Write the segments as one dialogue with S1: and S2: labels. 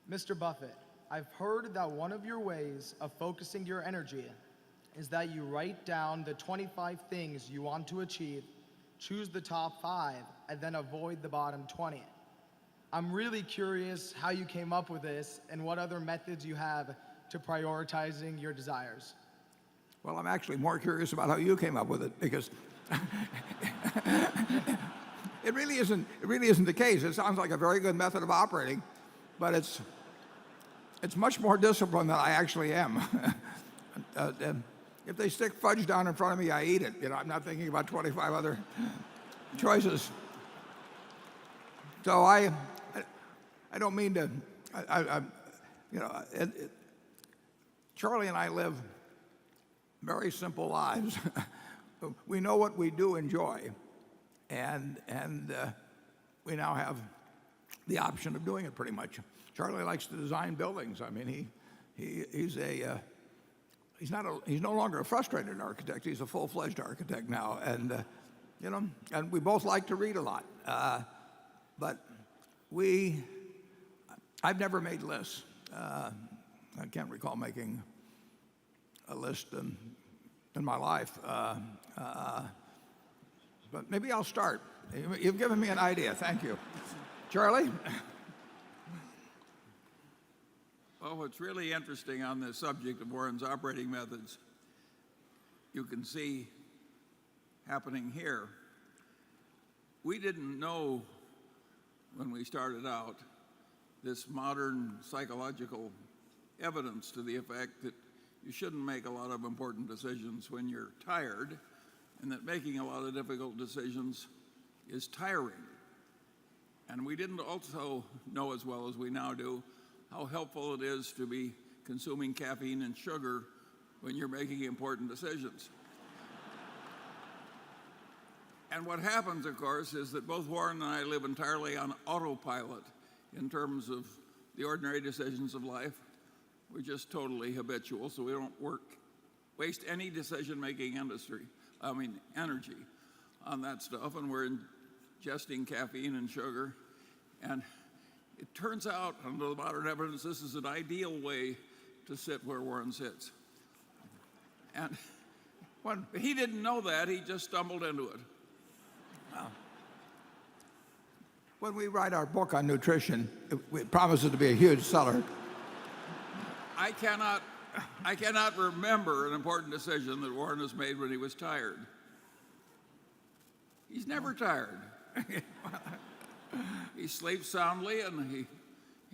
S1: Mr. Buffett, I've heard that one of your ways of focusing your energy is that you write down the 25 things you want to achieve, choose the top 5, and then avoid the bottom 20. I'm really curious how you came up with this and what other methods you have to prioritizing your desires.
S2: Well, I'm actually more curious about how you came up with it because it really isn't the case. It sounds like a very good method of operating, but it's much more disciplined than I actually am. If they stick fudge down in front of me, I eat it. I'm not thinking about 25 other choices. So I don't mean to. Charlie and I live very simple lives. We know what we do enjoy, and we now have the option of doing it pretty much. Charlie likes to design buildings. I mean, he's no longer a frustrated architect. He's a full-fledged architect now, and and we both like to read a lot. But I've never made lists. I can't recall making a list in my life. But maybe I'll start. You've given me an idea. Thank you. Charlie?
S3: Well, what's really interesting on this subject of Warren's operating methods, you can see happening here. We didn't know when we started out this modern psychological evidence to the effect that you shouldn't make a lot of important decisions when you're tired, and that making a lot of difficult decisions is tiring. And we didn't also know as well as we now do how helpful it is to be consuming caffeine and sugar when you're making important decisions. And what happens, of course, is that both Warren and I live entirely on autopilot in terms of the ordinary decisions of life. We're just totally habitual, so we don't waste any decision-making energy on that stuff, and we're ingesting caffeine and sugar. And it turns out, under the modern evidence, this is an ideal way to sit where Warren sits. And when he didn't know that, he just stumbled into it.
S2: Well, when we write our book on nutrition, it promises to be a huge seller.
S3: I cannot remember an important decision that Warren has made when he was tired. He's never tired. He sleeps soundly, and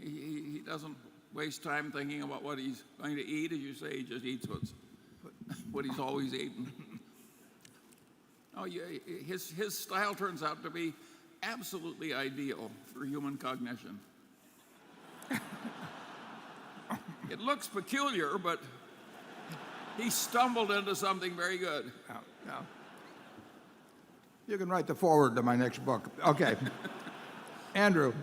S3: he doesn't waste time thinking about what he's going to eat. As you say, he just eats what he's always eaten. No, his style turns out to be absolutely ideal for human cognition. It looks peculiar, but he stumbled into something very good.
S2: Yeah. You can write the foreword to my next book. Okay. Andrew.